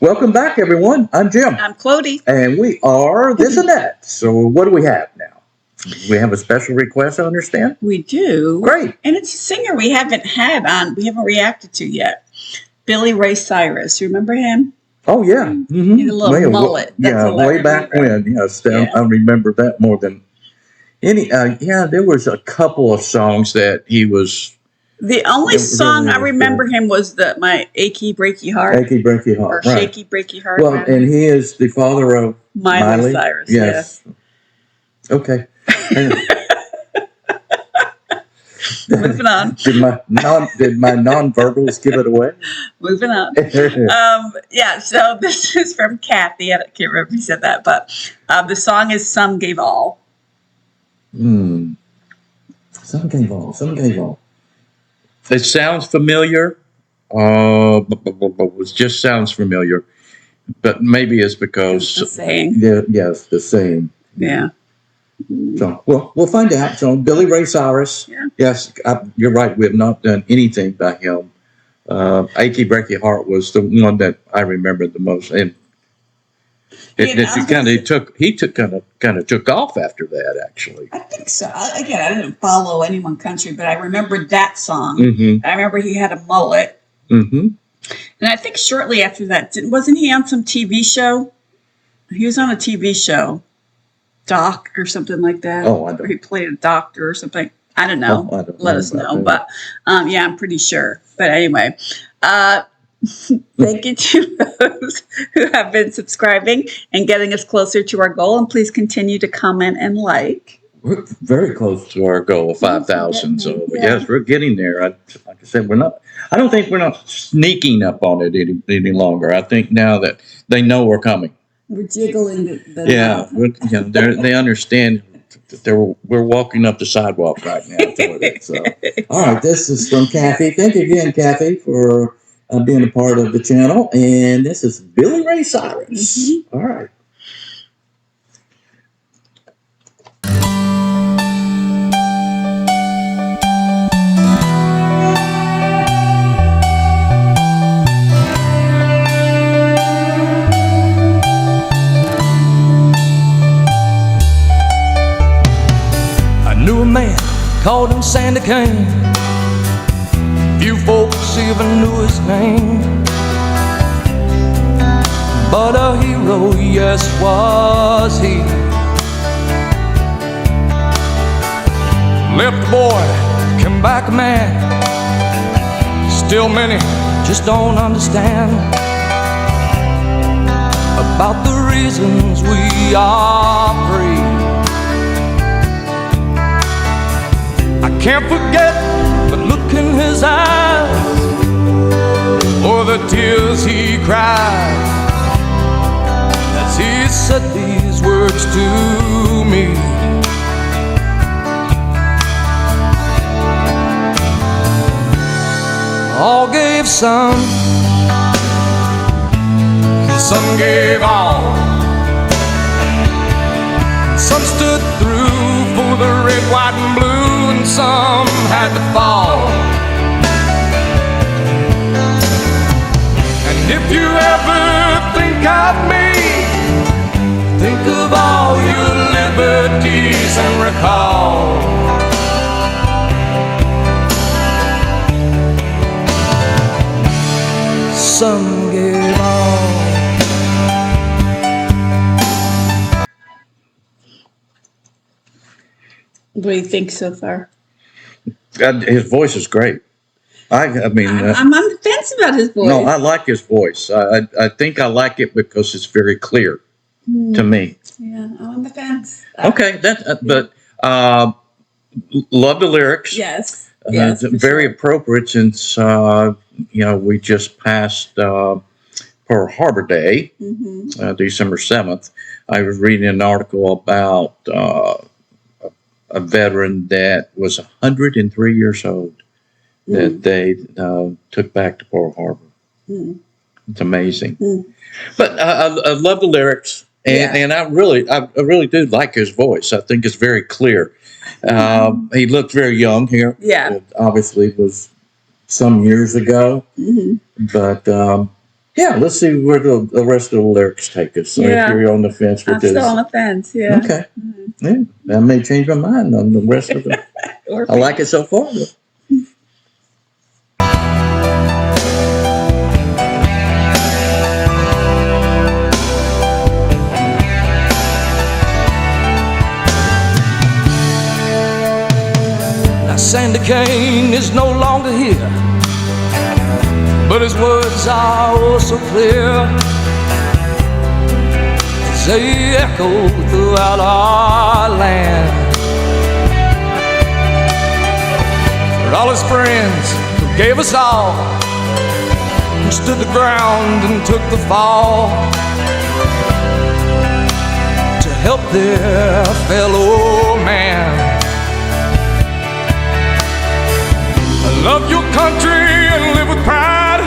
Welcome back, everyone. I'm Jim. I'm Clody. And we are This and That. So what do we have now? We have a special request, I understand? We do. Great. And it's a singer we haven't reacted to yet. Billy Ray Cyrus. You remember him? Oh, yeah. Mm-hmm. He had a little mullet. Yeah, way back when. Yes, yeah. I remember that more than any. There was a couple of songs that he was... The only song I remember him was my Achy Breaky Heart. Achy Breaky Heart, or right. Shaky Breaky Heart. Well, and he is the father of Miley Cyrus. Yes. Yeah. Okay. Moving on. Did my nonverbals give it away? Moving on. So this is from Kathy. I can't remember if he said that, but the song is Some Gave All. Some Gave All. Some Gave All. It sounds familiar. It just sounds familiar. But maybe it's because... It's the saying. Yes, the saying. Yeah. So, we'll find out. So, Billy Ray Cyrus. Yeah. Yes, you're right. We have not done anything by him. Achy Breaky Heart was the one that I remember the most. And he kind of took off after that, actually. I think so. Again, I didn't follow any one country, but I remembered that song. Mm-hmm. I remember he had a mullet. Mm-hmm. And I think shortly after that, wasn't he on some TV show? He was on a TV show, Doc or something like that. Oh, I don't. Or he played a doctor or something. I don't know. I don't Let us know. But I'm pretty sure. But anyway, thank you to those who have been subscribing and getting us closer to our goal. And please continue to comment and like. We're very close to our goal of 5,000. So yes, we're getting there. Like I said, I don't think we're not sneaking up on it any longer. I think now that they know we're coming. We're jiggling they understand that we're walking up the sidewalk right now. So, all right, this is from Kathy. Thank you again, Kathy, for being a part of the channel. And this is Billy Ray Cyrus. Mm-hmm. All right. Called him Sandy Kane. Few folks even knew his name, but a hero, yes, was he. Left a boy, came back a man. Still many just don't understand about the reasons we are free. I can't forget the look in his eyes, or the tears he cried as he said these words to me. All gave some gave all. Some stood through for the red, white, and blue, and some had to fall. And if you ever think of me, think of all your liberties and recall some gave all. What do you think so far? His voice is great. I mean, I'm on the fence about his voice. No, I like his voice. I think I like it because it's very clear to me. Yeah, I'm on the fence. Okay, but love the lyrics. Yes, very appropriate since we just passed Pearl Harbor Day, December 7th. I was reading an article about a veteran that was 103 years old that they took back to Pearl Harbor. It's amazing. But I love the lyrics, and I really do like his voice. I think it's very clear. He looked very young here. Yeah, it obviously was some years ago, but Yeah, let's see where the rest of the lyrics take us. So Yeah. if you're on the fence with I'm this. still on the fence. Yeah. Okay. Yeah, I may change my mind on the rest of it. Or I like it so far. Though. Now Sandy Kane is no longer here, but his words are oh so clear as they echo throughout our land. For all his friends who gave us all, who stood the ground and took the fall to help their fellow man. Love your country and live with pride,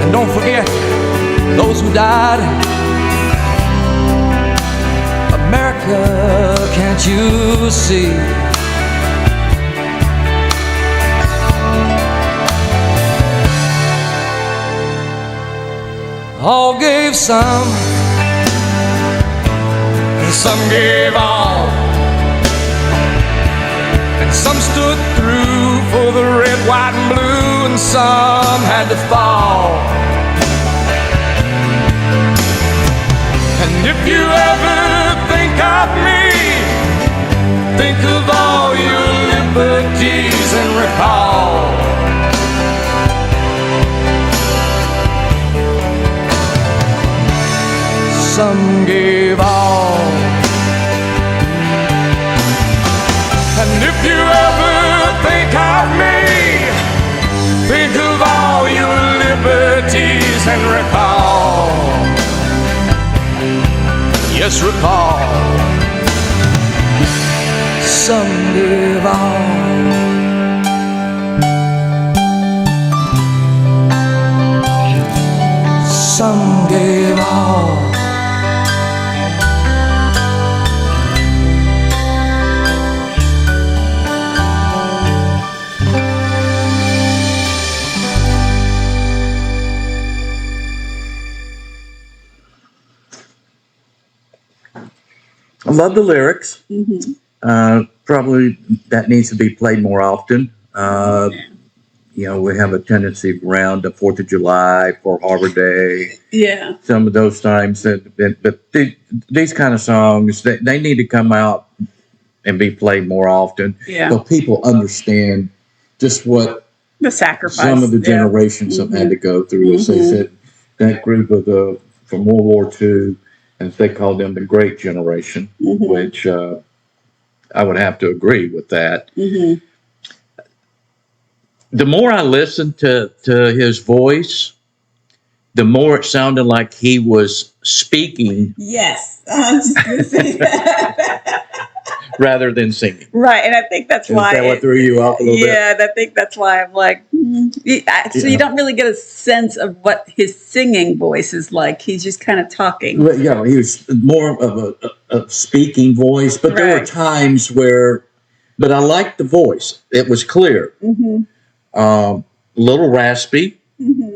and don't forget those who died. America, can't you see? All gave some, and some gave all, and some stood through for the red, white, and blue, and some had to fall. And if you ever think of me, think of all your liberties and recall some gave all. And if you ever think of me, think of all your liberties and recall. Yes, recall. Some gave all. Some gave all. I love the lyrics. Probably that needs to be played more often. You know, we have a tendency around the 4th of July, for Harbor Day. Yeah. Some of those times, but these kind of songs, they need to come out and be played more often. Yeah. So people understand just what The sacrifice. some of the generations have had to go through. As they said, that group of from World War II, and they called them the Great Generation, which I would have to agree with that. The more I listened to his voice, the more it sounded like he was speaking. Yes. I was just going to say that. Rather than singing. Right. And I think that's why. Is that what threw you off a little bit? Yeah. And I think that's why I'm like, so you don't really get a sense of what his singing voice is like. He's just kind of talking. Well, yeah, he was more of a speaking voice, but there were times where, but I liked the voice. It was clear. A little raspy,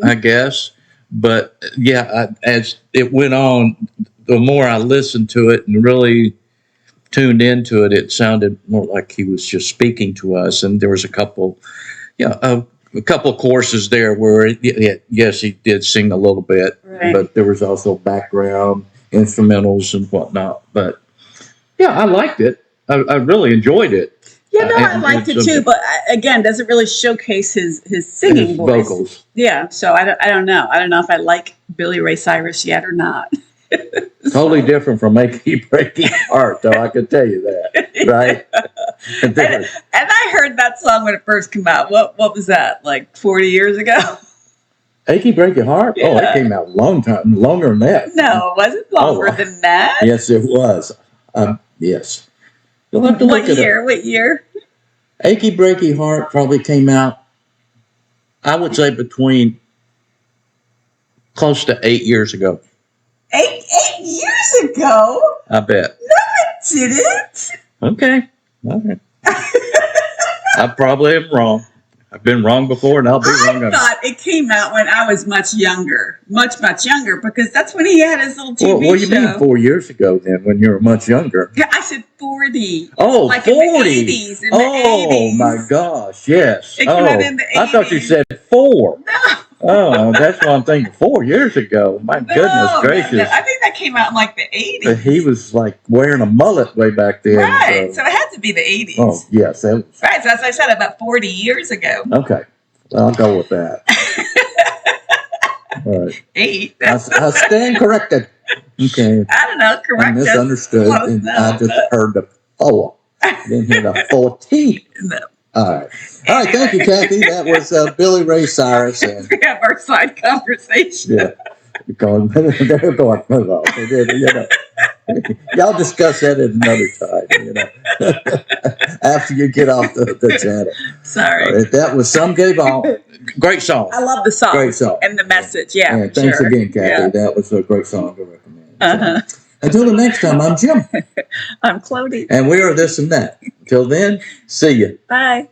I guess. But yeah, as it went on, the more I listened to it and really tuned into it, it sounded more like he was just speaking to us. And there was a couple of choruses there where, yes, he did sing a little bit, but there was also background instrumentals and whatnot. But yeah, I liked it. I really enjoyed it. Yeah, no, I liked it too, but again, doesn't really showcase his singing his voice. vocals. Yeah, so I don't know. I don't know if I like Billy Ray Cyrus yet or not. Totally different from Achy Breaky Heart, though, I can tell you that, right? and I heard that song when it first came out. What was that, like 40 years ago? Achy Breaky Heart? Yeah. Oh, it came out longer than that. No, it wasn't longer than that. Yes, it was. Yes. You'll have to look at it. What year? Achy Breaky Heart probably came out, I would say, between close to 8 years ago. 8 years ago? I bet. No, it didn't. Okay. All right. I probably am wrong. I've been wrong before, and I'll be wrong. I thought it came out when I was much younger, much younger, because that's when he had his little TV show. What do you mean 4 years ago then, when you were much younger? Yeah, I said 40. Oh, like 40. In the 80s. In the 80s. My gosh, yes. It came out in the 80s. I thought you said 4. No. Oh, that's what I'm thinking. 4 years ago. My goodness gracious. No. I think that came out in like the 80s. But he was like wearing a mullet way back then. Right. So it had to be the 80s. Oh, yes. That was, right. So as I said, about 40 years ago. Okay. I'll go with that. All right. 8. I stand corrected. Okay. I don't know. Correct. I misunderstood. And I just heard the 4. Didn't hear the 14. No. All right. All right. Thank you, Kathy. That was Billy Ray Cyrus. And, we have our side conversation. yeah. Because they're going, y'all discuss that at another time, after you get off the channel. Sorry. All right, that was Some Gave All. Great song. I love the song. Great song. And the message. Yeah. And thanks again, Kathy. Yeah. That was a great song to recommend. Uh-huh. Until the next time, I'm Jim. I'm Clody. And we are This and That. Until then, see you. Bye.